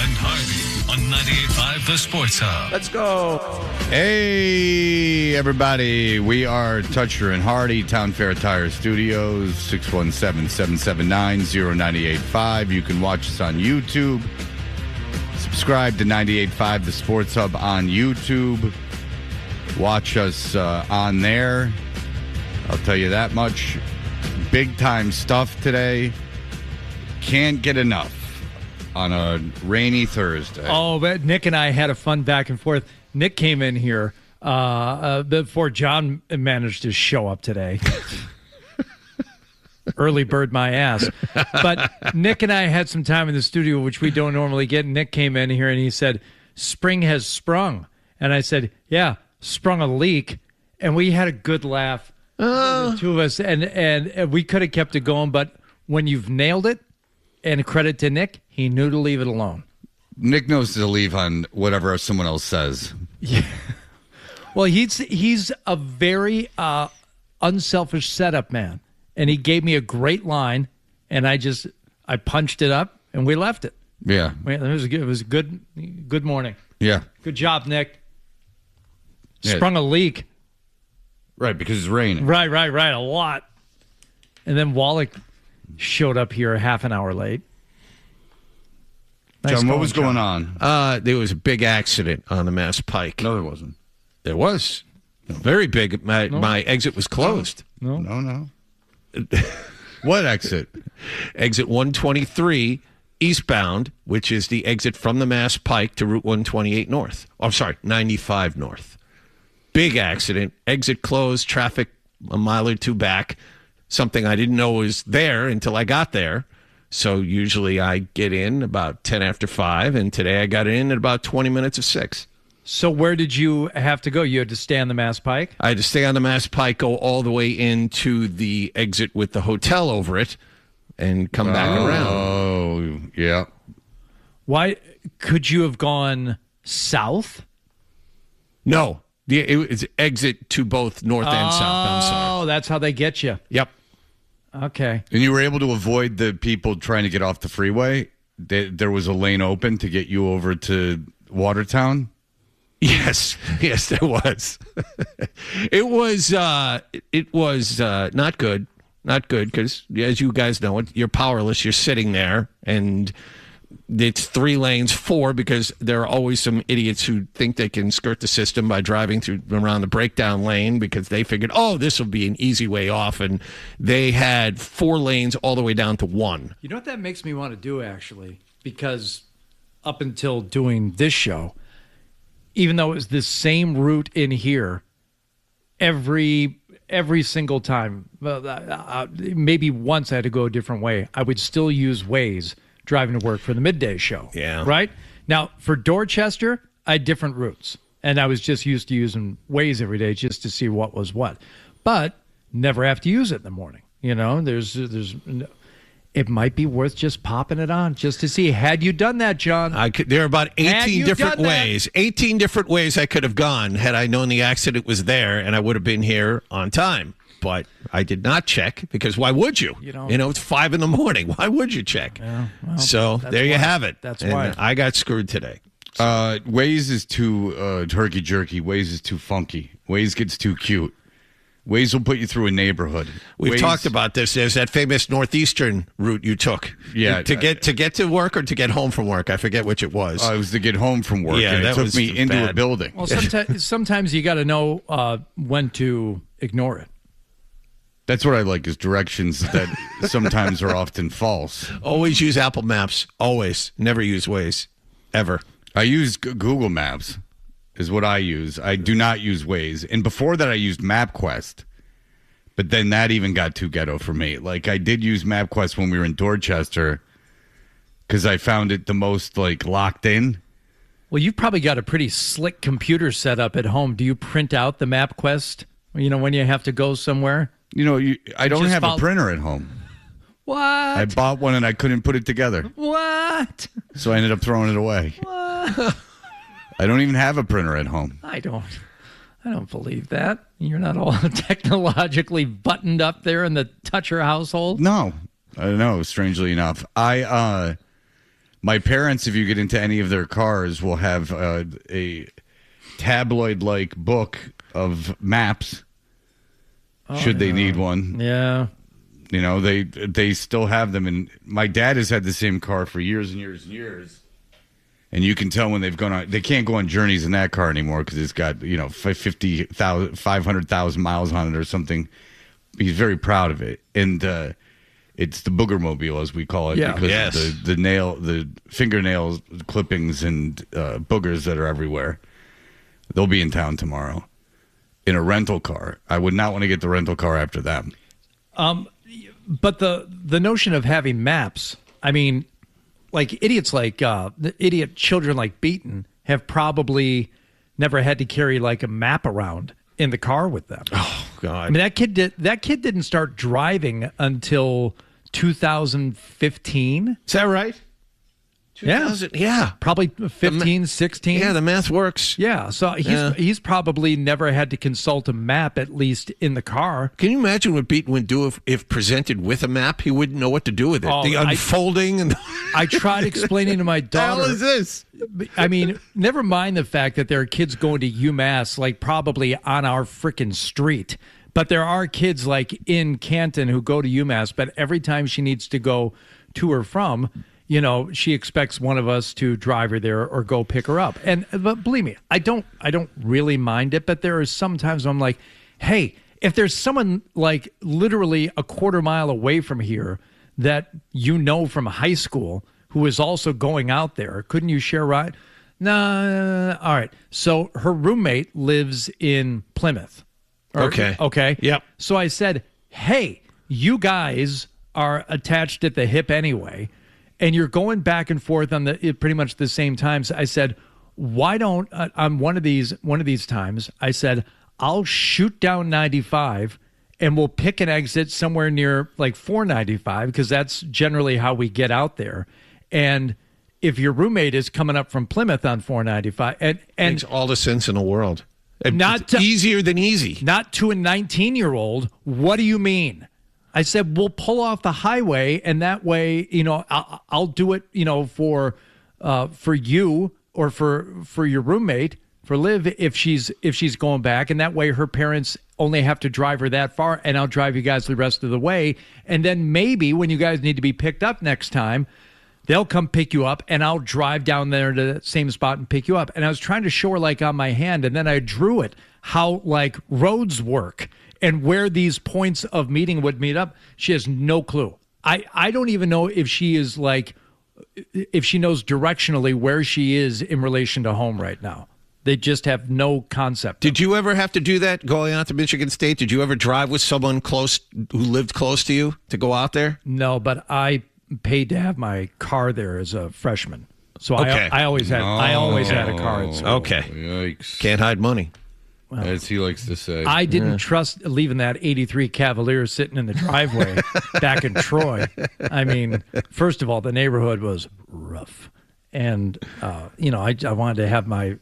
and Harvey on 98.5 The Sports Hub. Let's go. Hey, everybody. We are Toucher and Hardy, Town Fair Tire Studios, 617-779-0985. You can watch us on YouTube. Subscribe to 98.5 The Sports Hub on YouTube. Watch us on there. I'll tell you that much. Big time stuff today. Can't get enough on a rainy Thursday. Oh, but Nick and I had a fun back and forth. Nick came in here before John managed to show up today. Early bird my ass. But Nick and I had some time in the studio, which we don't normally get. Nick came in here and he said, "Spring has sprung." And I said, "Yeah, sprung a leak." And we had a good laugh, the two of us. And we could have kept it going, but when you've nailed it, and credit to Nick, he knew to leave it alone. Nick knows to leave on whatever someone else says. Yeah. Well, he's a very unselfish setup man, and he gave me a great line, and I punched it up, and we left it. Yeah, it was a good morning. Yeah, good job, Nick. Yeah. Sprung a leak. Right, because it's raining. Right, a lot. And then Wallach showed up here half an hour late. Nice John, what was going on? There was a big accident on the Mass Pike. No, there wasn't. There was. Very big. My exit was closed. No. What exit? Exit 123 eastbound, which is the exit from the Mass Pike to Route 128 north. Oh, sorry, 95 north. Big accident. Exit closed. Traffic a mile or two back. Something I didn't know was there until I got there. So usually I get in about 10 after 5, and today I got in at about 20 minutes of 6. So where did you have to go? You had to stay on the Mass Pike? I had to stay on the Mass Pike, go all the way into the exit with the hotel over it, and come back around. Oh, yeah. Why could you have gone south? No. It's exit to both north and south. I'm sorry. Oh, that's how they get you. Yep. Okay. And you were able to avoid the people trying to get off the freeway? There was a lane open to get you over to Watertown? Yes, there was. It was not good. Not good because, as you guys know, you're powerless. You're sitting there, and it's 3 lanes, 4, because there are always some idiots who think they can skirt the system by driving around the breakdown lane because they figured, this will be an easy way off, and they had 4 lanes all the way down to 1. You know what that makes me want to do, actually? Because up until doing this show, even though it was the same route in here, every single time, maybe once I had to go a different way, I would still use Waze driving to work for the midday show. Yeah. Right? Now, for Dorchester, I had different routes, and I was just used to using Waze every day just to see what was what. But never have to use it in the morning. You know, it might be worth just popping it on just to see. Had you done that, John? There are about 18 different ways. 18 different ways I could have gone had I known the accident was there, and I would have been here on time. But I did not check because why would you? You know, it's 5 a.m. Why would you check? Yeah, well, so there you have it. That's why I got screwed today. So. Waze is too turkey jerky. Waze is too funky. Waze gets too cute. Waze will put you through a neighborhood. We've talked about this. There's that famous northeastern route you took. Yeah, to get to work or to get home from work. I forget which it was. It was to get home from work. Yeah, and it took me into bad. a building. Well, sometimes you got to know when to ignore it. That's what I like is directions that sometimes are often false. Always use Apple Maps. Always. Never use Waze. Ever. I use Google Maps is what I use. I do not use Waze. And before that, I used MapQuest. But then that even got too ghetto for me. Like, I did use MapQuest when we were in Dorchester because I found it the most, locked in. Well, you've probably got a pretty slick computer set up at home. Do you print out the MapQuest, when you have to go somewhere? I don't have a printer at home. What? I bought one and I couldn't put it together. What? So I ended up throwing it away. What? I don't even have a printer at home. I don't believe that. You're not all technologically buttoned up there in the Toucher household? No. I don't know, strangely enough. My My parents, if you get into any of their cars, will have a tabloid-like book of maps, should they need one. Yeah. You know, they still have them. And my dad has had the same car for years and years and years. And you can tell when they've gone on. They can't go on journeys in that car anymore because it's got 500,000 miles on it or something. He's very proud of it, and it's the boogermobile, as we call it, because of the fingernail clippings and boogers that are everywhere. They'll be in town tomorrow in a rental car. I would not want to get the rental car after them. But the notion of having maps, I mean, like idiots like the idiot children like Beaton have probably never had to carry like a map around in the car with them. Oh God! I mean, that kid didn't start driving until 2015. Is that right? Yeah. Probably 15, 16. Yeah, the math works. Yeah, so he's probably never had to consult a map, at least in the car. Can you imagine what Beaton would do if presented with a map? He wouldn't know what to do with it. The unfolding and I tried explaining to my daughter. What the hell is this? I mean, never mind the fact that there are kids going to UMass, like probably on our freaking street. But there are kids like in Canton who go to UMass, but every time she needs to go to or from, she expects one of us to drive her there or go pick her up. But believe me, I don't really mind it, but there are some times I'm like, hey, if there's someone like literally a quarter mile away from here that from high school who is also going out there, couldn't you share a ride? No. All right. So her roommate lives in Plymouth. Okay. Yep. So I said, hey, you guys are attached at the hip anyway, and you're going back and forth on pretty much the same times. I said, why don't on one of these times, I said, I'll shoot down 95 and we'll pick an exit somewhere near like 495 because that's generally how we get out there. And if your roommate is coming up from Plymouth on 495, and makes all the sense in the world. Not easier than easy. Not to a 19-year-old. What do you mean? I said, we'll pull off the highway, and that way, I'll do it, for you or for your roommate, for Liv, if she's going back, and that way her parents only have to drive her that far, and I'll drive you guys the rest of the way, and then maybe when you guys need to be picked up next time, they'll come pick you up, and I'll drive down there to the same spot and pick you up. And I was trying to show her like on my hand, and then I drew it how like roads work and where these points of meeting would meet up. She has no clue. I don't even know if she is like, if she knows directionally where she is in relation to home right now. They just have no concept. Did you ever have to do that going out to Michigan State? Did you ever drive with someone close who lived close to you to go out there? No, but I paid to have my car there as a freshman. So okay. I always had a car at school. Okay. Yikes. Can't hide money. Well, as he likes to say. I didn't trust leaving that 83 Cavalier sitting in the driveway back in Troy. I mean, first of all, the neighborhood was rough. And, I wanted to have my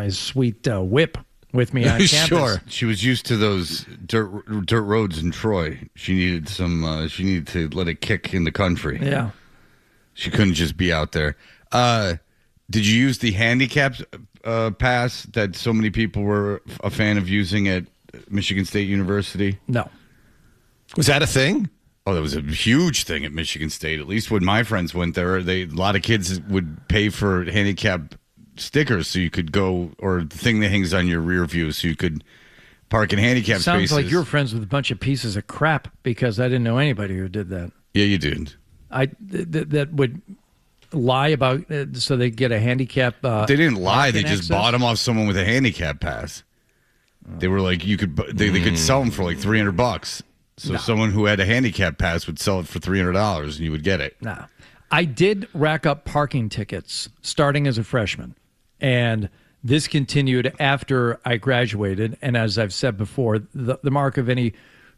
sweet whip with me on campus. Sure. She was used to those dirt roads in Troy. She needed to let it kick in the country. Yeah. She couldn't just be out there. Did you use the handicapped pass that so many people were a fan of using at Michigan State University? No. Was that a thing? Oh, that was a huge thing at Michigan State. At least when my friends went there, a lot of kids would pay for handicap stickers so you could go, or the thing that hangs on your rear view so you could park in handicap spaces. Sounds like you're friends with a bunch of pieces of crap because I didn't know anybody who did that. Yeah, you did. That would lie about so they get a handicap. They didn't lie. They just access? bought them off someone with a handicap pass. They were like, they could sell them for like $300. So someone who had a handicap pass would sell it for $300 and you would get it. Nah. I did rack up parking tickets starting as a freshman. And this continued after I graduated. And as I've said before, the mark of any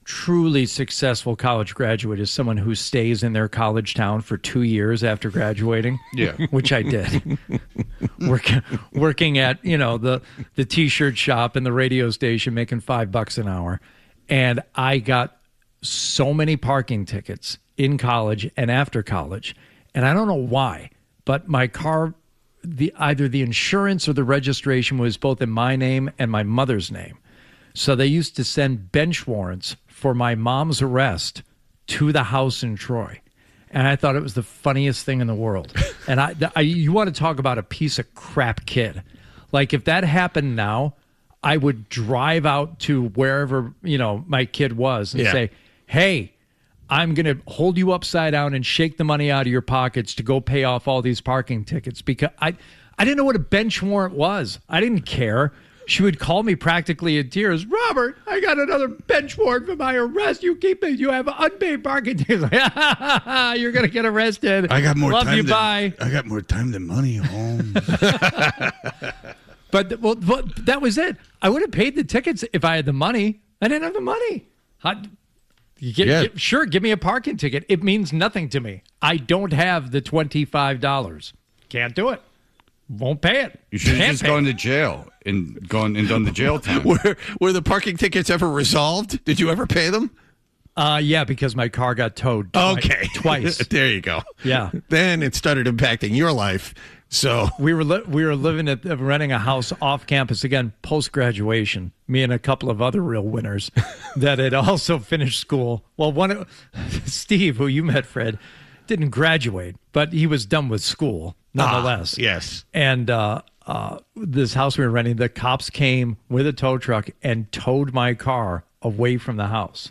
truly successful college graduate is someone who stays in their college town for 2 years after graduating. Yeah. Which I did. Working at, the T-shirt shop and the radio station, making $5 an hour. And I got so many parking tickets in college and after college. And I don't know why, but my car, either the insurance or the registration was both in my name and my mother's name. So they used to send bench warrants for my mom's arrest to the house in Troy. And I thought it was the funniest thing in the world. And you want to talk about a piece of crap kid. Like, if that happened now, I would drive out to wherever, my kid was and say, hey, I'm going to hold you upside down and shake the money out of your pockets to go pay off all these parking tickets. Because I didn't know what a bench warrant was. I didn't care. She would call me practically in tears. Robert, I got another bench warrant for my arrest. You have unpaid parking tickets. You're going to get arrested. I got more Love time. You, bye. I got more time than money, Holmes. But that was it. I would have paid the tickets if I had the money. I didn't have the money. Sure, give me a parking ticket. It means nothing to me. I don't have the $25. Can't do it. Won't pay it. You should have just gone to jail and done the jail time. Were the parking tickets ever resolved? Did you ever pay them? Yeah, because my car got towed. Twice. There you go. Yeah. Then it started impacting your life. So we were living renting a house off campus again, post graduation. Me and a couple of other real winners that had also finished school. Well, Steve, who you met, Fred, didn't graduate, but he was done with school nonetheless. Yes. And this house we were renting, the cops came with a tow truck and towed my car away from the house.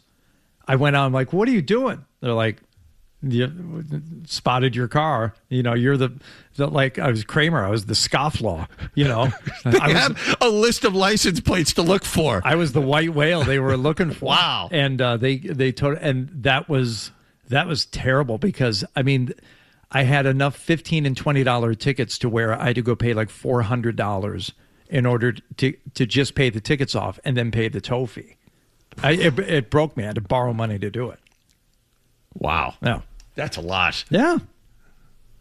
I went out, I'm like, what are you doing? They're like, you spotted your car. You're the I was Kramer. I was the scofflaw. They have a list of license plates to look for. I was the white whale they were looking for. Wow. And they told, and that was terrible because I had enough $15 and $20 tickets to where I had to go pay like $400 in order to just pay the tickets off and then pay the tow fee. It broke me. I had to borrow money to do it. Wow. No. That's a lot. Yeah.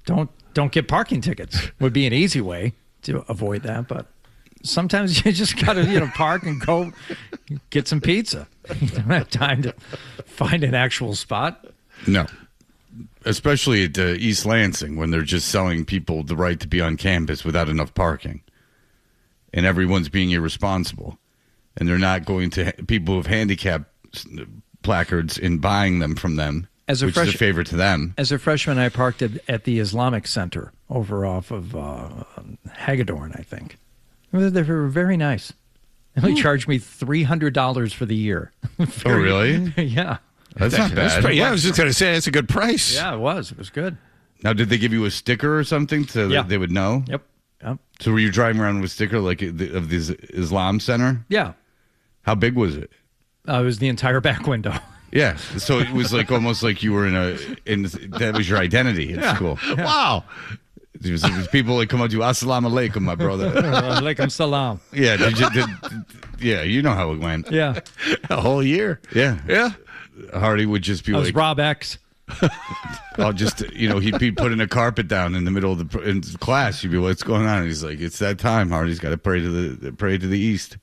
Don't get parking tickets would be an easy way to avoid that, but sometimes you just got to park and go get some pizza. You don't have time to find an actual spot. No. Especially at East Lansing when they're just selling people the right to be on campus without enough parking. And everyone's being irresponsible. And they're not going to people with handicap placards and buying them from them, which is a favor to them. As a freshman, I parked at the Islamic Center over off of Hagedorn, I think. They were very nice. They only charged me $300 for the year. Oh, really? Yeah. That's not bad. I was just going to say, that's a good price. Yeah, it was. It was good. Now, did they give you a sticker or something that they would know? Yep. So were you driving around with a sticker of this Islam Center? Yeah. How big was it? It was the entire back window. Yeah. So it was like almost like you were that was your identity at school. Yeah. Wow. There was people like come up to you, Assalamu alaikum, my brother. Alaikum salam. Yeah. Yeah, you know how it went. Yeah. A whole year. Yeah. Yeah. Hardy would just be I was like, Rob X. I'll just, he'd be putting a carpet down in the middle of the class. You'd be, what's going on? And he's like, it's that time, Hardy's got to pray to the east.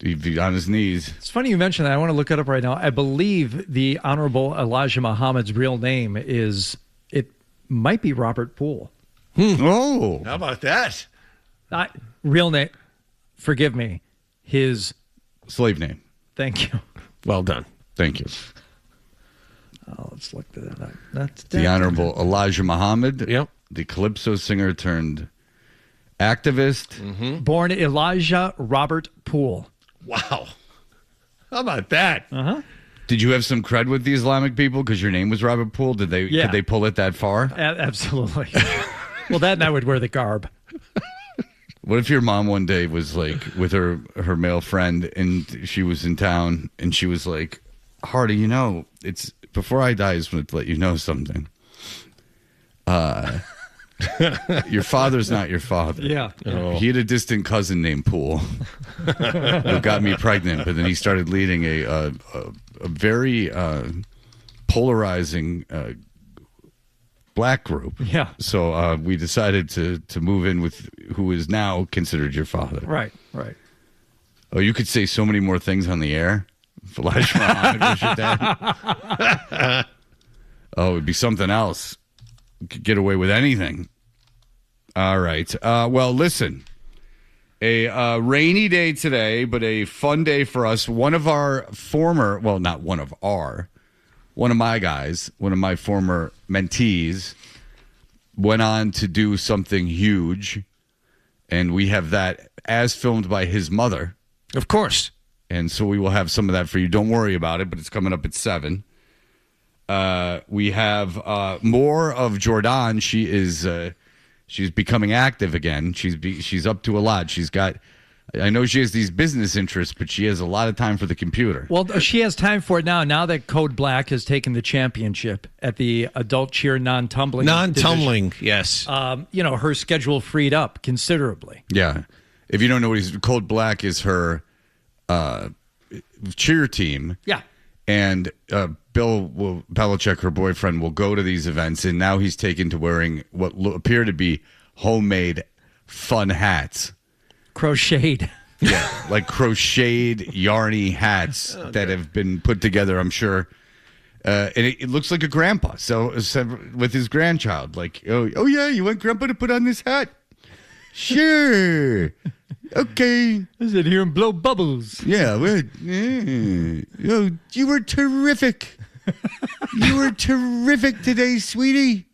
He'd be on his knees. It's funny you mentioned that. I want to look it up right now. I believe the Honorable Elijah Muhammad's real name might be Robert Poole. Oh. How about that? Real name. Forgive me. His slave name. Thank you. Well done. Thank you. Let's look that up. That's the Honorable Elijah Muhammad. Yep. The calypso singer turned activist. Mm-hmm. Born Elijah Robert Poole. Wow. How about that? Uh-huh. Did you have some cred with the Islamic people because your name was Robert Poole? Could they pull it that far? Absolutely. Well, that and I would wear the garb. What if your mom one day was like with her male friend and she was in town and she was like, Hardy, it's before I die, I just want to let you know something. Your father's not your father. Yeah. Oh. He had a distant cousin named Poole who got me pregnant, but then he started leading a very polarizing black group. Yeah. So we decided to move in with who is now considered your father. Right. Oh, you could say so many more things on the air. If Elijah Muhammad was your dad. Oh, it'd be something else. could get away with anything. All right. Well, listen. A rainy day today, but a fun day for us. One of our former, well, not one of our, one of my guys, one of my former mentees went on to do something huge. And we have that as filmed by his mother. Of course. And so we will have some of that for you. Don't worry about it, but it's coming up at 7. We have more of Jordan. She is she's becoming active again. She's up to a lot. She's got, I know she has these business interests, but she has a lot of time for the computer. Well, she has time for it now that Code Black has taken the championship at the adult cheer non-tumbling. Non-tumbling, division. yes. Her schedule freed up considerably. Yeah. If you don't know what Code Black is, her cheer team. Yeah. And Belichick, her boyfriend, will go to these events, and now he's taken to wearing what appear to be homemade fun hats. Crocheted. Yeah, like crocheted, yarny hats that have been put together, I'm sure. And it looks like a grandpa, so with his grandchild. Like, oh yeah, you want grandpa to put on this hat? Sure. Okay. I sit here and blow bubbles. Yeah. You were terrific. You were terrific today, sweetie.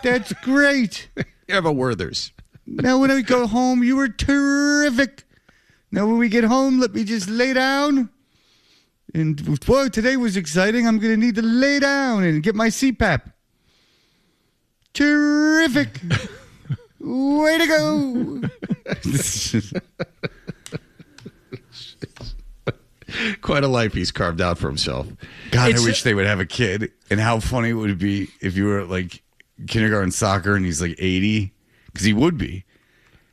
That's great. You have a Werther's. Now when I go home, you were terrific. Now when we get home, let me just lay down. And boy, today was exciting. I'm going to need to lay down and get my CPAP. Terrific. Way to go. Quite a life he's carved out for himself. God, I wish they would have a kid. And how funny it would be if you were like kindergarten soccer and he's like 80. Because he would be.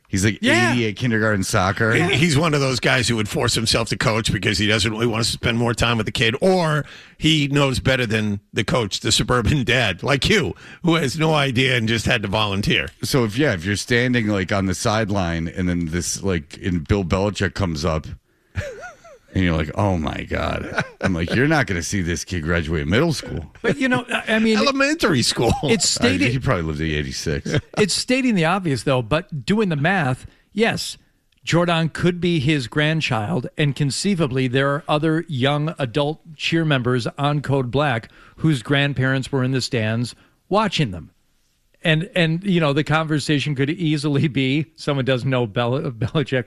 He's like 80 at kindergarten soccer. Yeah. He's one of those guys who would force himself to coach because he doesn't really want to spend more time with the kid, or he knows better than the coach, the suburban dad, like you, who has no idea and just had to volunteer. So if you're standing like on the sideline and then this like and Bill Belichick comes up and you're like, oh my God. I'm like, you're not going to see this kid graduate middle school. But I mean, elementary school. It's stated. He probably lived at 86. It's stating the obvious, though, but doing the math, yes, Jordan could be his grandchild, and conceivably there are other young adult cheer members on Code Black whose grandparents were in the stands watching them. And the conversation could easily be, someone doesn't know Belichick,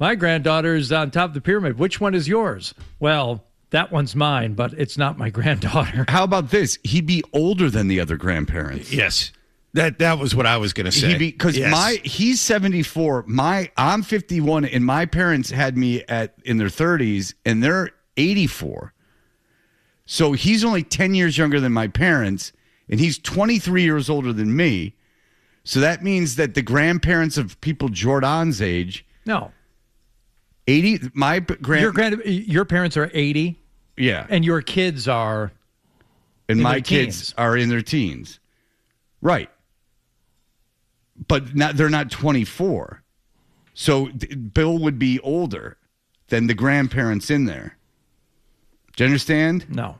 my granddaughter is on top of the pyramid. Which one is yours? Well, that one's mine, but it's not my granddaughter. How about this? He'd be older than the other grandparents. Yes. That was what I was going to say. Because he's 74. I'm 51, and my parents had me in their 30s, and they're 84. So he's only 10 years younger than my parents, and he's 23 years older than me. So that means that the grandparents of people Jordan's age. No. 80. Your parents are 80. Yeah. And your kids are. And my kids are in their teens. Right. But they're not 24. So Bill would be older than the grandparents in there. Do you understand? No.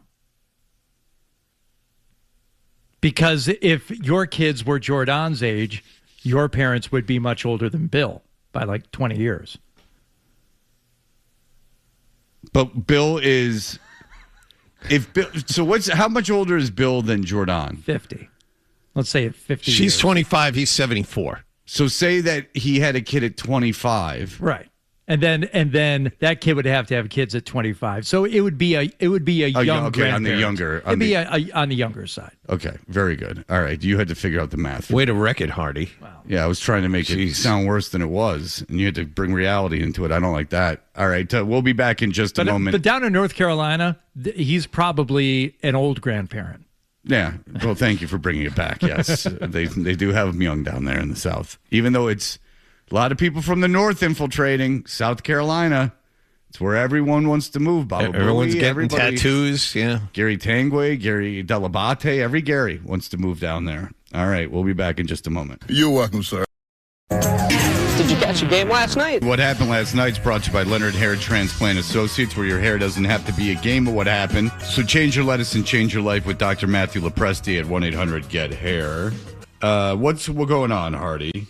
Because if your kids were Jordan's age, your parents would be much older than Bill by like 20 years. But Bill is how much older is Bill than Jordan? 50. Let's say at 50. She's 25, he's 74. So say that he had a kid at 25. Right. And then that kid would have to have kids at 25. So it would be a young grandparent. On the younger. It'd be on the younger side. Okay, very good. All right, you had to figure out the math. Way to wreck it, Hardy. Wow. Yeah, I was trying to make it sound worse than it was, and you had to bring reality into it. I don't like that. All right, we'll be back in just a moment. But down in North Carolina, he's probably an old grandparent. Yeah, well, thank you for bringing it back. Yes, they do have them young down there in the South, even though it's a lot of people from the North infiltrating South Carolina. It's where everyone wants to move. Baba Everyone's Booey, getting tattoos. Yeah. Gary Tanguay, Gary Delabate, every Gary wants to move down there. All right, we'll be back in just a moment. You're welcome, sir. Did you catch watch the game last night. What happened last night's brought to you by Leonard Hair Transplant Associates, where your hair doesn't have to be a game of what happened. So change your lettuce and change your life with Dr. Matthew Lepresti at 1-800-GET-HAIR. What's going on, Hardy?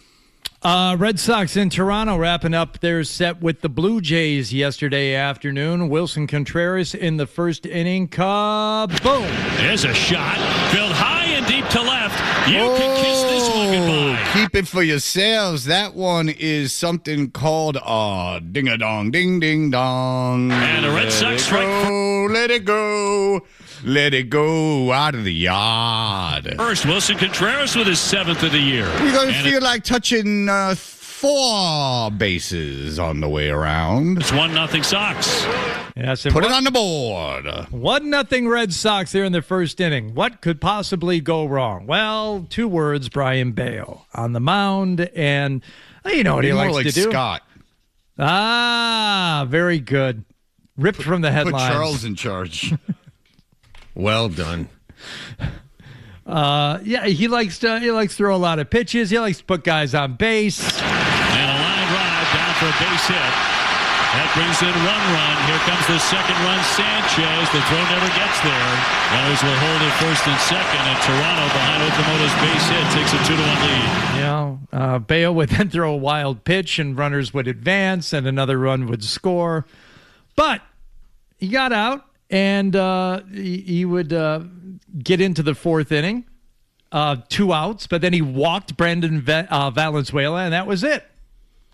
Red Sox in Toronto wrapping up their set with the Blue Jays yesterday afternoon. Wilson Contreras in the first inning. Kaboom! There's a shot. Drilled high and deep to left. You can kiss this one goodbye. Keep it for yourselves. That one is something called ding-a-dong, ding-ding-dong. And the Red Sox strike. Let it go. Let it go out of the yard. First, Wilson Contreras with his 7th of the year. You're going to feel like touching 4 bases on the way around. It's 1-0 Sox. Yes, Put it on the board. 1-0 Red Sox there in the first inning. What could possibly go wrong? Well, 2 words, Brayan Bello on the mound, and you know what he likes like to do. Scott. Ah, very good. Ripped from the headlines. Put Charles in charge. Well done. Yeah, he likes to throw a lot of pitches. He likes to put guys on base. And a line drive down for a base hit. That brings in 1 run. Here comes the second run, Sanchez. The throw never gets there. Runners will hold it first and second, and Toronto behind Okamoto's base hit takes a 2-1 lead. You know, Bello would then throw a wild pitch, and runners would advance, and another run would score. But he got out. And he would get into the 4th inning, 2 outs, but then he walked Brandon Valenzuela, and that was it.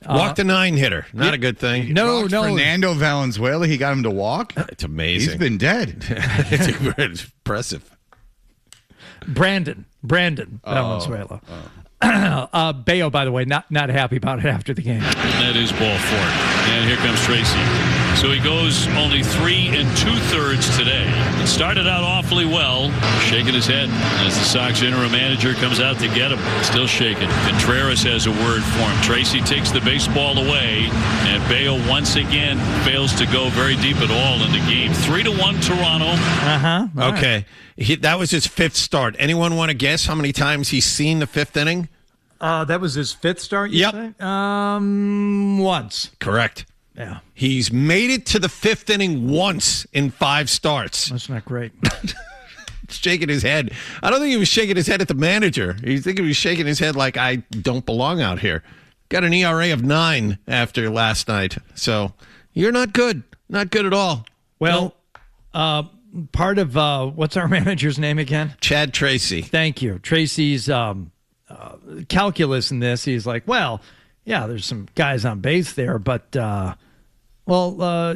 Walked a 9-hitter. Not a good thing. No. Fernando Valenzuela, he got him to walk? It's amazing. He's been dead. It's impressive. Brandon Valenzuela. Bello, by the way, not happy about it after the game. And that is ball 4. And here comes Tracy. So he goes only 3 2/3 today. It started out awfully well, shaking his head as the Sox interim manager comes out to get him. Still shaking. Contreras has a word for him. Tracy takes the baseball away, and Bello once again fails to go very deep at all in the game. 3-1 Toronto. Okay. That was his 5th start. Anyone want to guess how many times he's seen the 5th inning? That was his 5th start, you Yep. say? Once. Correct. Yeah. He's made it to the 5th inning once in 5 starts. That's not great. Shaking his head. I don't think he was shaking his head at the manager. He think he was shaking his head like, I don't belong out here. Got an ERA of 9 after last night. So you're not good. Not good at all. Well, part of what's our manager's name again? Chad Tracy. Thank you. Tracy's calculus in this, he's like, well, yeah, there's some guys on base there, but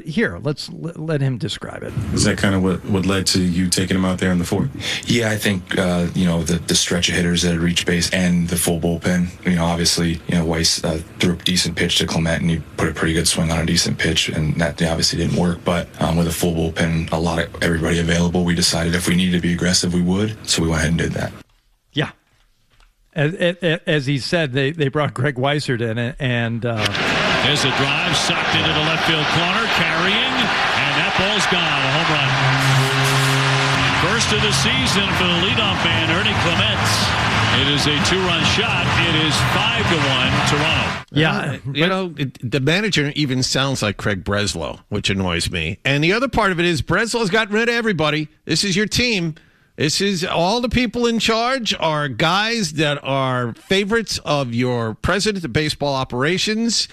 here, let's let him describe it. Is that kind of what led to you taking him out there in the 4th? Yeah, I think the stretch of hitters that had reached base and the full bullpen. Obviously, Weiss threw a decent pitch to Clement, and he put a pretty good swing on a decent pitch, and that obviously didn't work. But with a full bullpen, a lot of everybody available, we decided if we needed to be aggressive, we would. So we went ahead and did that. Yeah. As he said, they brought Greg Weissert in, and there's a drive socked into the left field corner, carrying, and that ball's gone. A home run. First of the season for the leadoff man, Ernie Clements. It is a 2-run shot. It is 5-1 Toronto. Yeah, the manager even sounds like Craig Breslow, which annoys me. And the other part of it is Breslow's gotten rid of everybody. This is your team. This is all the people in charge are guys that are favorites of your president of baseball operations.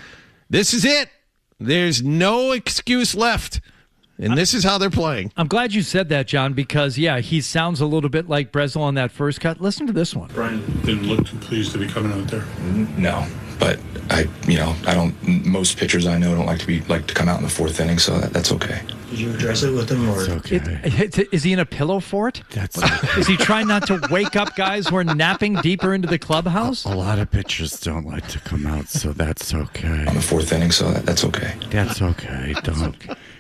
This is it. There's no excuse left. And this is how they're playing. I'm glad you said that, John, because, yeah, he sounds a little bit like Breslow on that first cut. Listen to this one. Brian didn't look too pleased to be coming out there. No, but I don't. Most pitchers I know don't like to come out in the 4th inning, so that's okay. Did you address it with him, or is he in a pillow fort? Is he trying not to wake up guys who are napping deeper into the clubhouse? A lot of pitchers don't like to come out, so that's okay. On the 4th inning, so that's okay. That's okay.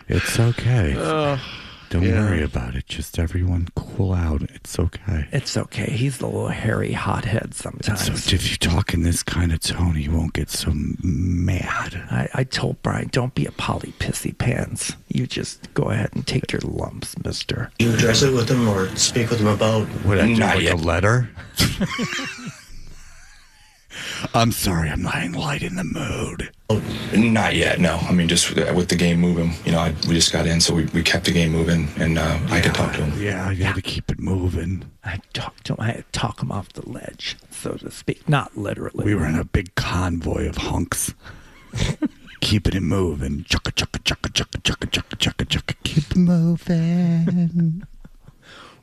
It's okay. Don't worry about it. Just everyone cool out. It's okay. It's okay. He's the little hairy hothead sometimes. So if you talk in this kind of tone, he won't get so mad. I told Brian, don't be a poly pissy pants. You just go ahead and take your lumps, mister. did you address it with him or speak with him about? What, I do like a letter? I'm sorry, I'm not in light in the mood. Not yet, no. I mean, just with the game moving, we just got in, so we kept the game moving, and I could talk to him. Yeah, you had to keep it moving. I talked to him. I had to talk him off the ledge, so to speak. Not literally. We were in a big convoy of hunks. Keeping it moving. Chugga, chugga, chugga, chugga, chugga, chugga, chugga, chugga. Keep it moving.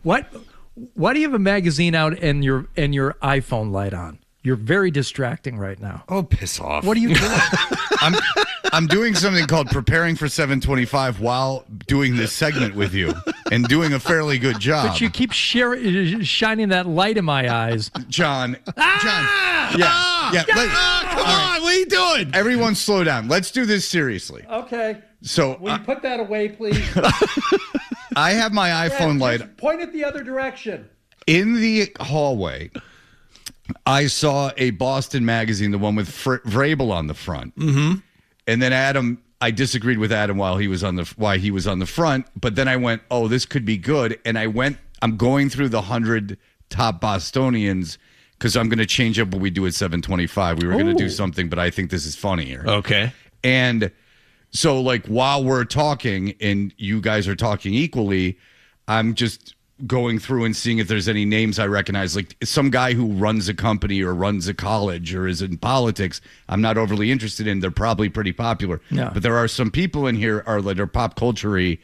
Why do you have a magazine out and your iPhone light on? You're very distracting right now. Oh, piss off. What are you doing? I'm doing something called preparing for 725 while doing this segment with you and doing a fairly good job. But you keep shining that light in my eyes. John. Come on, what are you doing? Everyone slow down. Let's do this seriously. Okay. So, will you put that away, please? I have my iPhone light. Just point it the other direction. In the hallway, I saw a Boston magazine, the one with Vrabel on the front. Mm-hmm. And then I disagreed with Adam why he was on the front. But then I went, oh, this could be good. And I'm going through the 100 top Bostonians because I'm going to change up what we do at 725. We were going to do something, but I think this is funnier. Okay. And so, while we're talking and you guys are talking equally, I'm just going through and seeing if there's any names I recognize. Like some guy who runs a company or runs a college or is in politics, I'm not overly interested in. They're probably pretty popular. No. But there are some people in here that are pop culture-y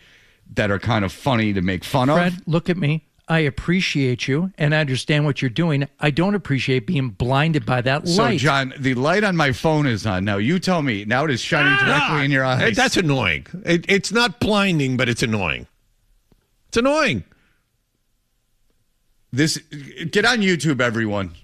that are kind of funny to make fun Fred, of. look at me. I appreciate you and I understand what you're doing. I don't appreciate being blinded by that light. So, John, the light on my phone is on. Now, you tell me. Now it is shining directly in your eyes. That's annoying. It's not blinding, but it's annoying. It's annoying. Get on YouTube, everyone.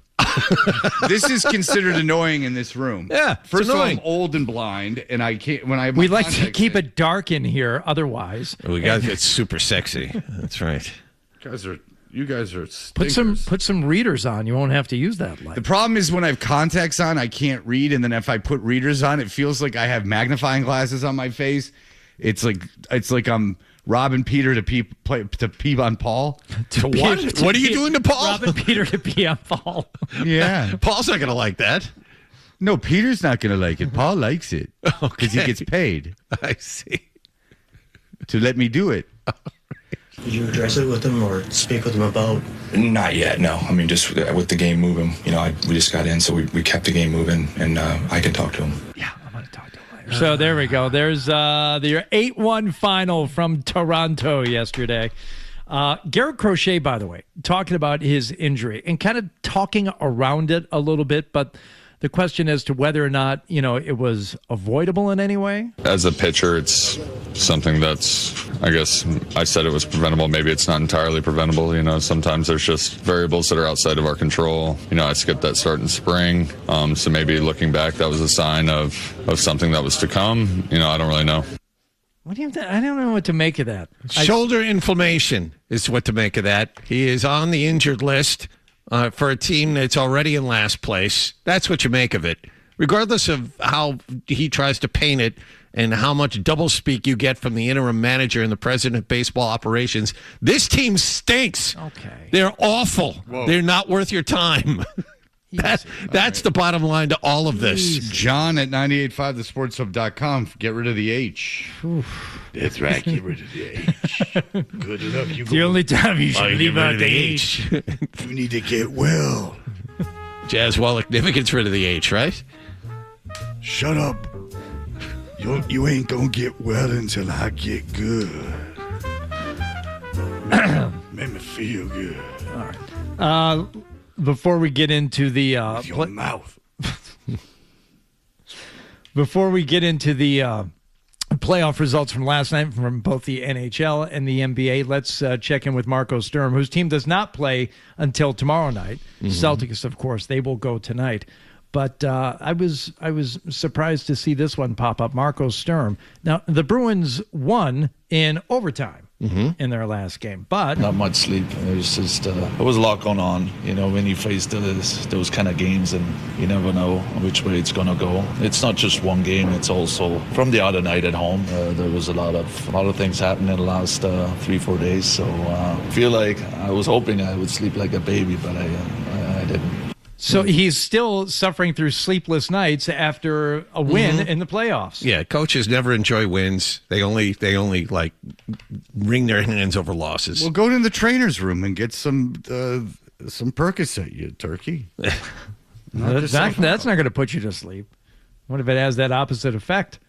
This is considered annoying in this room. Yeah, First of all, I'm old and blind, and I can't. When I have my we like to contacts keep in. it dark in here. Otherwise, We got to get super sexy. That's right. You guys are stinkers. put some readers on. You won't have to use that light. The problem is when I have contacts on, I can't read, and then if I put readers on, it feels like I have magnifying glasses on my face. It's like I'm robbing Peter to pee on Paul. To what? What are you doing to Paul? Robbing Peter to pee on Paul. Yeah. Paul's not going to like that. No, Peter's not going to like it. Paul likes it because he gets paid I see. to let me do it. Did you address it with them or speak with them about? Not yet, no. I mean, just with the game moving, we just got in, so we kept the game moving, and I can talk to him. Yeah, I'm going to talk to him later. So there we go. There's the 8-1 final from Toronto yesterday. Garrett Crochet, by the way, talking about his injury and kind of talking around it a little bit, but the question as to whether or not, it was avoidable in any way. As a pitcher, it's something that's, I guess I said it was preventable. Maybe it's not entirely preventable. Sometimes there's just variables that are outside of our control. I skipped that start in spring. So maybe looking back, that was a sign of something that was to come. I don't really know. What do you think? I don't know what to make of that. Shoulder inflammation is what to make of that. He is on the injured list. For a team that's already in last place. That's what you make of it. Regardless of how he tries to paint it and how much doublespeak you get from the interim manager and the president of baseball operations, this team stinks. Okay. They're awful. Whoa. They're not worth your time. That's the bottom line to all of this. John at 985thesportshub.com. Get rid of the H. Oof. That's right. Get rid of the H. Good enough. You The only time you should leave out the H. You need to get well. Jazz Wallach never gets rid of the H, right? Shut up. You ain't gonna get well until I get good. Made me feel good. All right. Before we get into the Your mouth. Before we get into the playoff results from last night from both the NHL and the NBA, let's check in with Marco Sturm, whose team does not play until tomorrow night. Mm-hmm. Celtics, of course, they will go tonight. But I was surprised to see this one pop up. Marco Sturm. Now the Bruins won in overtime in their last game, but not much sleep. It was just there was a lot going on. When you face those kind of games, and you never know which way it's gonna go. It's not just one game. It's also from the other night at home. There was a lot of things happening in the last 3-4 days. So I feel like I was hoping I would sleep like a baby, but I didn't. So he's still suffering through sleepless nights after a win in the playoffs. Yeah, coaches never enjoy wins. They only like wring their hands over losses. Well, go to the trainer's room and get some Percocet, you turkey. That's not going to put you to sleep. What if it has that opposite effect?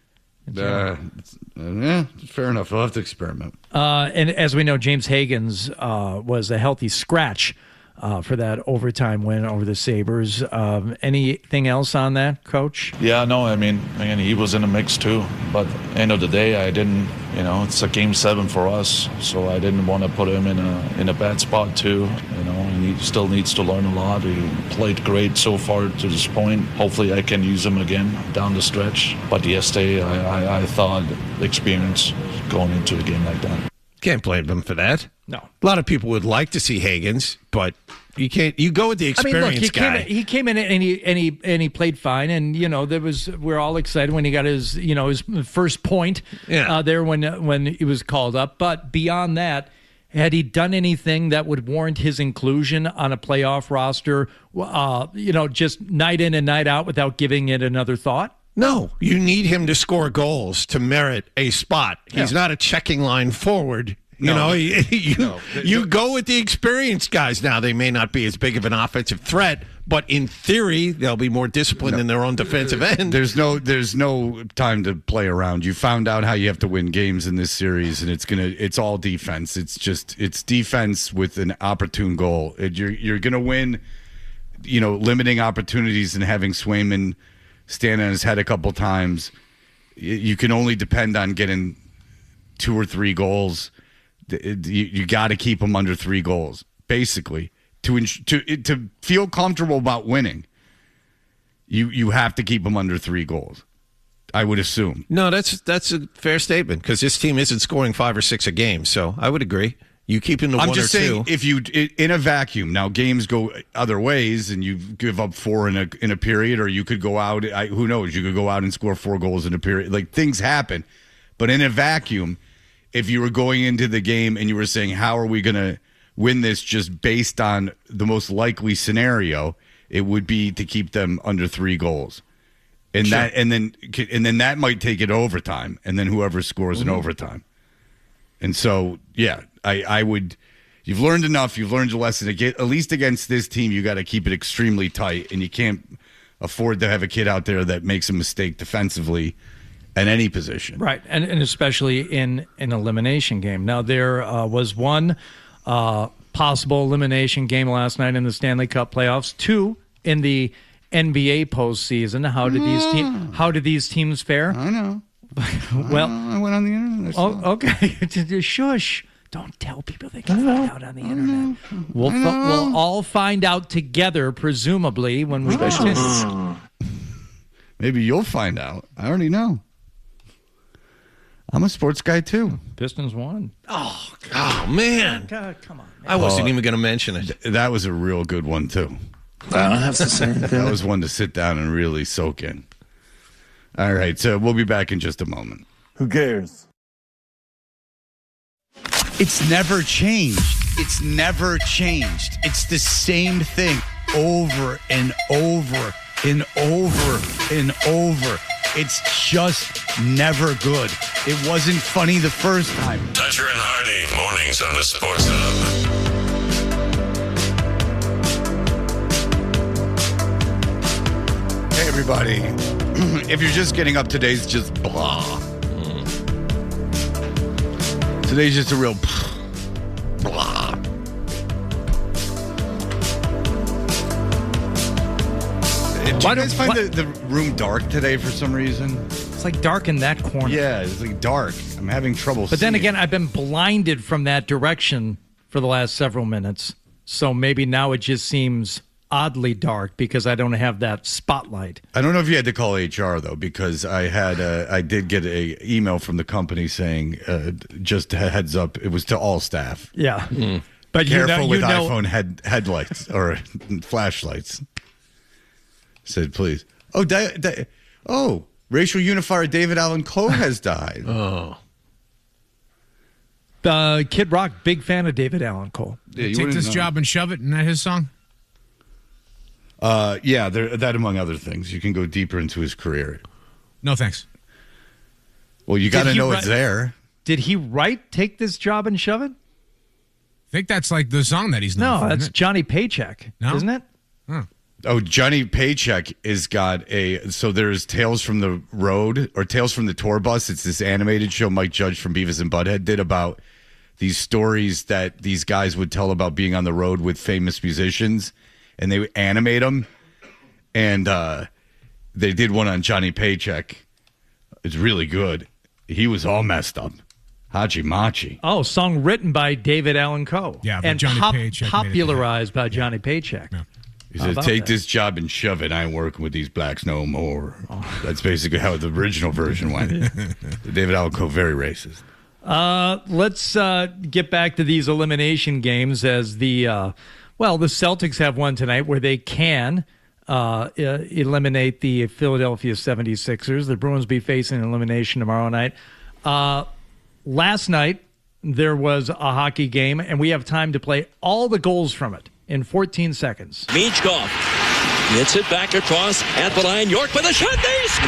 Yeah, fair enough. I'll have to experiment. And as we know, James Higgins was a healthy scratch for that overtime win over the Sabres. Anything else on that, Coach? Yeah, no, I mean, he was in the mix too. But end of the day, I didn't, it's a Game 7 for us, so I didn't want to put him in a bad spot too. And he still needs to learn a lot. He played great so far to this point. Hopefully I can use him again down the stretch. But yesterday, I thought experience going into a game like that. Can't blame them for that. No. A lot of people would like to see Higgins, but you can't. You go with the experienced guy. He came in and he played fine, and we're all excited when he got his his first point there when he was called up. But beyond that, had he done anything that would warrant his inclusion on a playoff roster? Just night in and night out without giving it another thought. No, you need him to score goals to merit a spot. He's not a checking line forward. You go with the experienced guys. Now, they may not be as big of an offensive threat, but in theory, they'll be more disciplined in their own defensive end. There's no time to play around. You found out how you have to win games in this series, and it's all defense. It's defense with an opportune goal. You're gonna win, limiting opportunities and having Swayman stand on his head a couple times. You can only depend on getting 2 or 3 goals. You got to keep them under 3 goals, basically, to feel comfortable about winning. You have to keep them under 3 goals, I would assume. No, that's a fair statement because this team isn't scoring 5 or 6 a game. So I would agree. You keep in the 1 or 2. I'm just saying, if you in a vacuum, now games go other ways, and you give up 4 in a period, or you could go out. Who knows? You could go out and score 4 goals in a period. Like, things happen, but in a vacuum, if you were going into the game and you were saying, how are we going to win this just based on the most likely scenario, it would be to keep them under 3 goals. And sure. And then that might take it overtime, and then whoever scores in overtime. And so, yeah, I would. You've learned enough. You've learned your lesson. At least against this team, you got to keep it extremely tight, and you can't afford to have a kid out there that makes a mistake defensively at any position. Right, and especially in an elimination game. Now, there was one possible elimination game last night in the Stanley Cup playoffs, 2 in the NBA postseason. How did these teams fare? I know. Well, I went on the internet. Okay. Shush. Don't tell people they can find out on the internet. We'll all find out together, presumably, when we get to. Maybe you'll find out. I already know. I'm a sports guy, too. Pistons won. Oh man. God, come on, man. I wasn't even going to mention it. That was a real good one, too. I don't have to say anything. That was one to sit down and really soak in. All right, so we'll be back in just a moment. Who cares? It's never changed. It's never changed. It's the same thing over and over and over and over. It's just never good. It wasn't funny the first time. Toucher and Hardy, mornings on the Sports Hub. Hey, everybody. If you're just getting up, today's just blah. Today's just a real blah. Did you guys find the room dark today for some reason? It's like dark in that corner. Yeah, it's like dark. I'm having trouble But then again, I've been blinded from that direction for the last several minutes. So maybe now it just seems oddly dark because I don't have that spotlight. I don't know if you had to call HR, though, because I did get an email from the company saying, just a heads up, it was to all staff. Yeah. But careful with iPhone headlights or flashlights. Said, please. Oh, racial unifier David Allan Coe has died. Oh. Kid Rock, big fan of David Allan Coe. Yeah, Take this job and shove it. Isn't that his song? Yeah, that among other things. You can go deeper into his career. No, thanks. Well, you got to know it's there. Did he write Take This Job and Shove It? I think that's like the song that he's known for. No, that's Johnny Paycheck, isn't it? Oh, Johnny Paycheck has got so there's Tales from the Road or Tales from the Tour Bus. It's this animated show Mike Judge from Beavis and Butthead did about these stories that these guys would tell about being on the road with famous musicians, and they would animate them. And they did one on Johnny Paycheck. It's really good. He was all messed up. Hachi Machi. Oh, song written by David Allan Coe. Yeah, but and Johnny Paycheck popularized by Johnny Paycheck. Yeah. He said, take this job and shove it. I ain't working with these blacks no more. Oh. That's basically how the original version went. David Allan Coe, very racist. Let's get back to these elimination games as the Celtics have one tonight where they can eliminate the Philadelphia 76ers. The Bruins be facing elimination tomorrow night. Last night, there was a hockey game, and we have time to play all the goals from it in 14 seconds. Michkov gets it back across at the line. York with a shot. They score!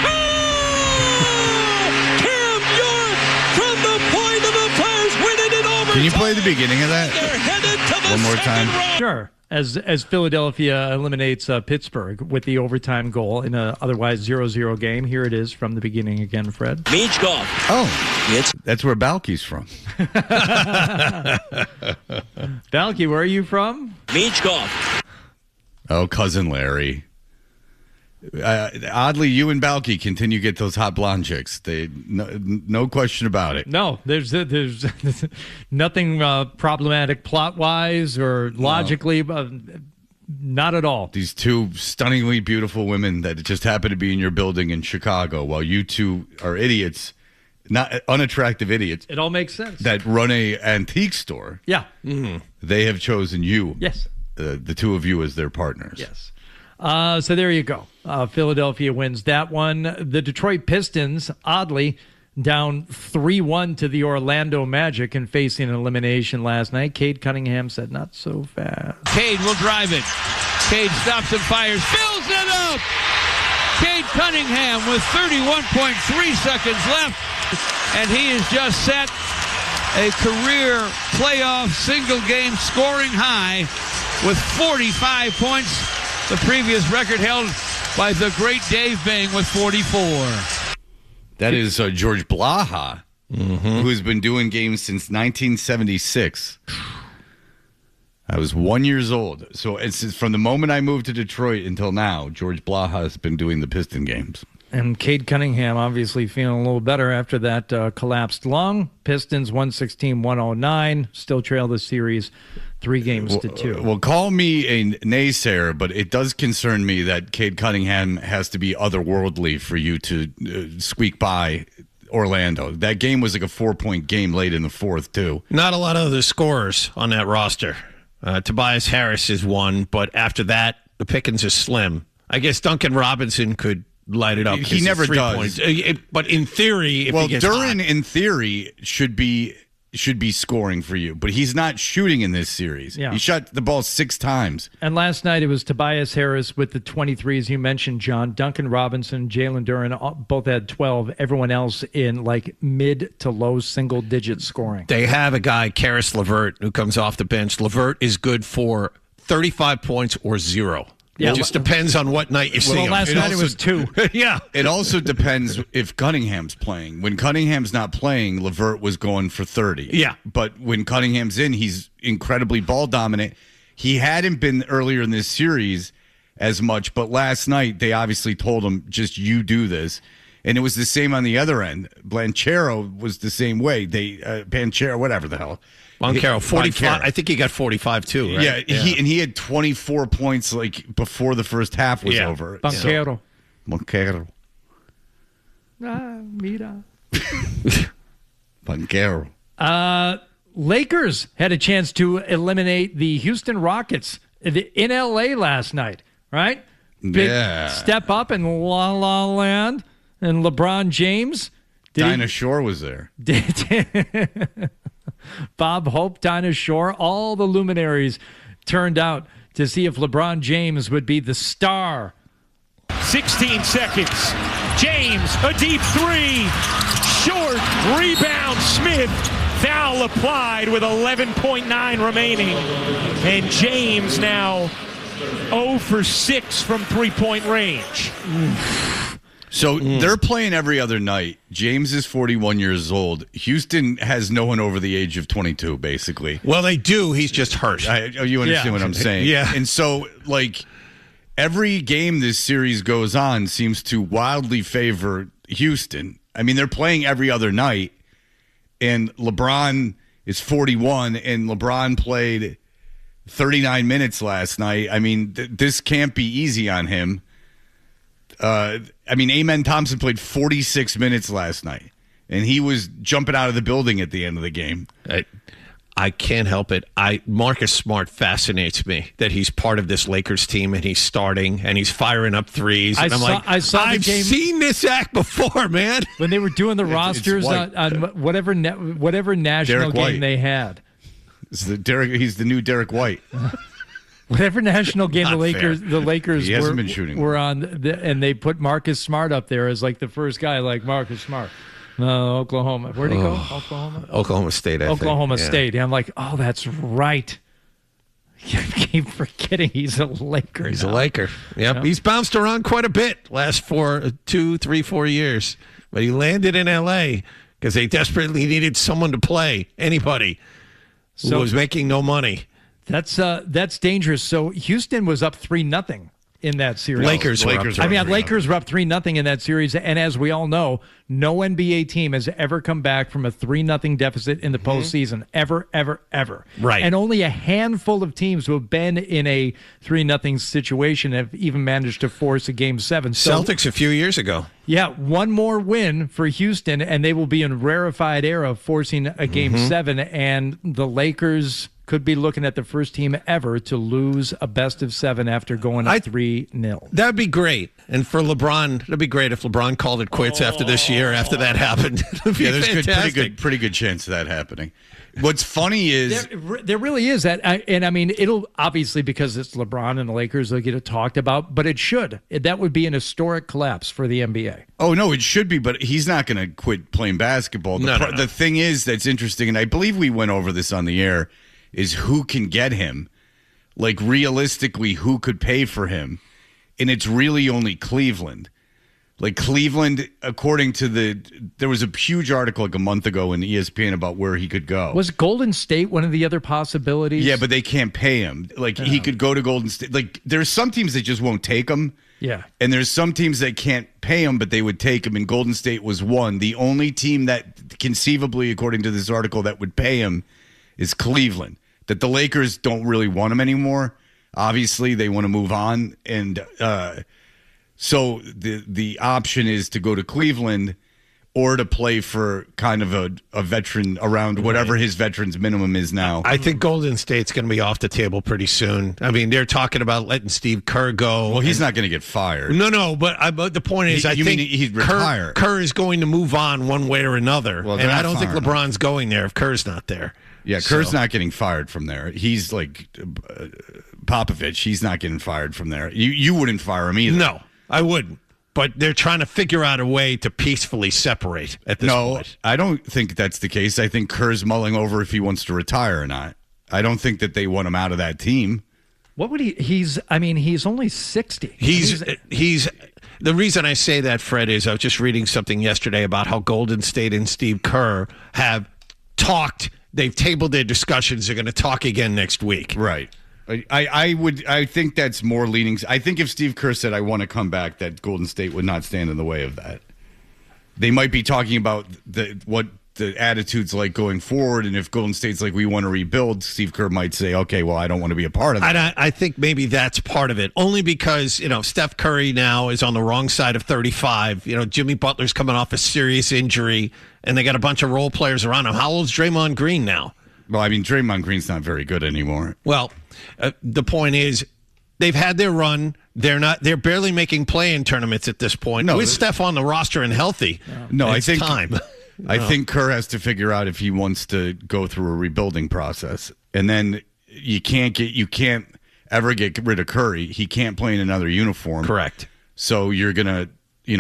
Cam York from the point of the Flyers winning it over. Can you play the beginning of that one more time? Sure. As Philadelphia eliminates Pittsburgh with the overtime goal in an otherwise 0-0 game. Here it is from the beginning again, Fred. Michkov. Oh, that's where Balky's from. Balky, where are you from? Michkov. Oh, cousin Larry. Oddly, you and Balky continue to get those hot blonde chicks. No question about it. No, there's nothing problematic plot-wise or logically. Not at all. These two stunningly beautiful women that just happen to be in your building in Chicago, while you two are idiots, not unattractive idiots. It all makes sense. That run a antique store. Yeah. Mm-hmm. They have chosen you. Yes. The two of you as their partners. Yes. So there you go. Philadelphia wins that one. The Detroit Pistons, oddly, down 3-1 to the Orlando Magic and facing an elimination last night. Cade Cunningham said, not so fast. Cade will drive it. Cade stops and fires. Fills it up! Cade Cunningham with 31.3 seconds left. And he has just set a career playoff single-game scoring high with 45 points. The previous record held by the great Dave Bing with 44. That is George Blaha, who's been doing games since 1976. I was 1 year old. So it's from the moment I moved to Detroit until now, George Blaha has been doing the Piston games. And Cade Cunningham obviously feeling a little better after that collapsed lung. Pistons 116-109, still trail the series 3-2. Well, call me a naysayer, but it does concern me that Cade Cunningham has to be otherworldly for you to squeak by Orlando. That game was like a 4-point game late in the fourth, too. Not a lot of other scorers on that roster. Tobias Harris is one, but after that, the pickings are slim. I guess Duncan Robinson could light it up. He never does. But in theory, if he gets Duran, hot. in theory, should be scoring for you, but he's not shooting in this series. Yeah. He shot the ball 6 times. And last night it was Tobias Harris with the 23s you mentioned, John. Duncan Robinson, Jalen Duran, both had 12. Everyone else in like mid to low single-digit scoring. They have a guy, Karis LeVert, who comes off the bench. LeVert is good for 35 points or 0. Yeah, it just depends on what night you see him. Last night it was 2. Yeah. It also depends if Cunningham's playing. When Cunningham's not playing, LeVert was going for 30. Yeah. But when Cunningham's in, he's incredibly ball dominant. He hadn't been earlier in this series as much, but last night they obviously told him, just you do this. And it was the same on the other end. Blanchero was the same way. Banchero, whatever the hell. Boncaro, 45. I think he got 45 too, right? Yeah, he had 24 points like before the first half was over. Boncaro. Boncaro. Mira. Boncaro. Lakers had a chance to eliminate the Houston Rockets in L.A. last night, right? Big step up in La La Land, and LeBron James. Dinah Shore was there. Bob Hope, Dinah Shore, all the luminaries turned out to see if LeBron James would be the star. 16 seconds. James, a deep three. Short rebound. Smith. Foul applied with 11.9 remaining. And James now 0 for 6 from three-point range. So they're playing every other night. James is 41 years old. Houston has no one over the age of 22, basically. Well, they do. He's just hurt. You understand what I'm saying? Yeah. And so, like, every game this series goes on seems to wildly favor Houston. I mean, they're playing every other night, and LeBron is 41, and LeBron played 39 minutes last night. I mean, this can't be easy on him. Amen Thompson played 46 minutes last night, and he was jumping out of the building at the end of the game. I can't help it. Marcus Smart fascinates me that he's part of this Lakers team and he's starting and he's firing up threes. And I've seen this act before, man. When they were doing the rosters on whatever national game they had. He's the new Derek White. Whatever national game the Lakers he hasn't been shooting were on, and they put Marcus Smart up there as like the first guy, like Marcus Smart. No, Oklahoma. Where'd he go? Oklahoma State, I think. Oklahoma State. Yeah, I'm like, oh, that's right. I keep forgetting he's a Laker. He's a Laker. Yep. He's bounced around quite a bit last 4 years. But he landed in L.A. because they desperately needed someone to play. Anybody who was making no money. That's dangerous. So Houston was up 3-0 in that series. Lakers were up 3-0 in that series. And as we all know, no NBA team has ever come back from a 3-0 deficit in the postseason. Ever, ever, ever. Right. And only a handful of teams who have been in a 3-0 situation have even managed to force a Game 7. So, Celtics a few years ago. Yeah, one more win for Houston, and they will be in rarefied era forcing a Game 7. And the Lakers could be looking at the first team ever to lose a best of 7 after going up 3-0. That'd be great. And for LeBron, it'd be great if LeBron called it quits after this year, after that happened. There's pretty good chance of that happening. What's funny is there really is that, and I mean, it'll obviously, because it's LeBron and the Lakers, they'll get it talked about, but it should. That would be an historic collapse for the NBA. Oh, no, it should be, but he's not going to quit playing basketball. The thing is that's interesting, and I believe we went over this on the air, is who can get him. Like, realistically, who could pay for him? And it's really only Cleveland. Like, Cleveland, according to there was a huge article like a month ago in ESPN about where he could go. Was Golden State one of the other possibilities? Yeah, but they can't pay him. Like, he could go to Golden State. Like, there's some teams that just won't take him. Yeah. And there's some teams that can't pay him, but they would take him, and Golden State was one. The only team that conceivably, according to this article, that would pay him is Cleveland. That the Lakers don't really want him anymore. Obviously, they want to move on. And so the option is to go to Cleveland or to play for kind of a veteran around whatever his veteran's minimum is now. I think Golden State's going to be off the table pretty soon. I mean, they're talking about letting Steve Kerr go. Well, he's not going to get fired. No, but the point is, I think he'd retire. Kerr is going to move on one way or another. Well, and I don't think LeBron's going there if Kerr's not there. Yeah, Kerr's not getting fired from there. He's like Popovich. He's not getting fired from there. You wouldn't fire him either. No, I wouldn't. But they're trying to figure out a way to peacefully separate at this point. I don't think that's the case. I think Kerr's mulling over if he wants to retire or not. I don't think that they want him out of that team. What would he's only 60. He's the reason I say that, Fred, is I was just reading something yesterday about how Golden State and Steve Kerr have talked. They've tabled their discussions. They're going to talk again next week. Right. I think that's more leaning. I think if Steve Kerr said, I want to come back, that Golden State would not stand in the way of that. They might be talking about what the attitude's like going forward, and if Golden State's like, we want to rebuild, Steve Kerr might say, okay, well, I don't want to be a part of that. I think maybe that's part of it, only because, Steph Curry now is on the wrong side of 35. Jimmy Butler's coming off a serious injury, and they got a bunch of role players around him. How old's Draymond Green now? Well, I mean, Draymond Green's not very good anymore. Well, the point is, they've had their run. They're barely making play-in tournaments at this point. No, with Steph on the roster and healthy. No, I think time. I think Kerr has to figure out if he wants to go through a rebuilding process, and then you can't. ever get rid of Curry, he can't play in another uniform. Correct. So you're going to,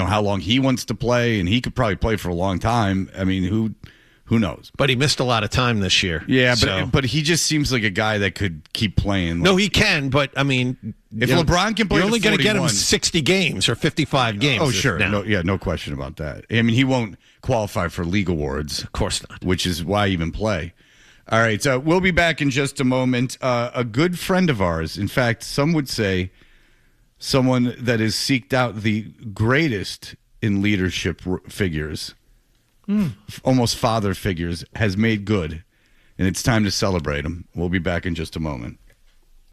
how long he wants to play, and he could probably play for a long time. I mean, who knows? But he missed a lot of time this year. Yeah, but he just seems like a guy that could keep playing. No, he can, but I mean, if LeBron can play, you're only going to get him 60 games or 55 games. Oh, sure. No question about that. I mean, he won't qualify for league awards. Of course not. Which is why even play. All right, so we'll be back in just a moment. A good friend of ours, in fact, some would say someone that has seeked out the greatest in leadership figures, almost father figures, has made good, and it's time to celebrate him. We'll be back in just a moment.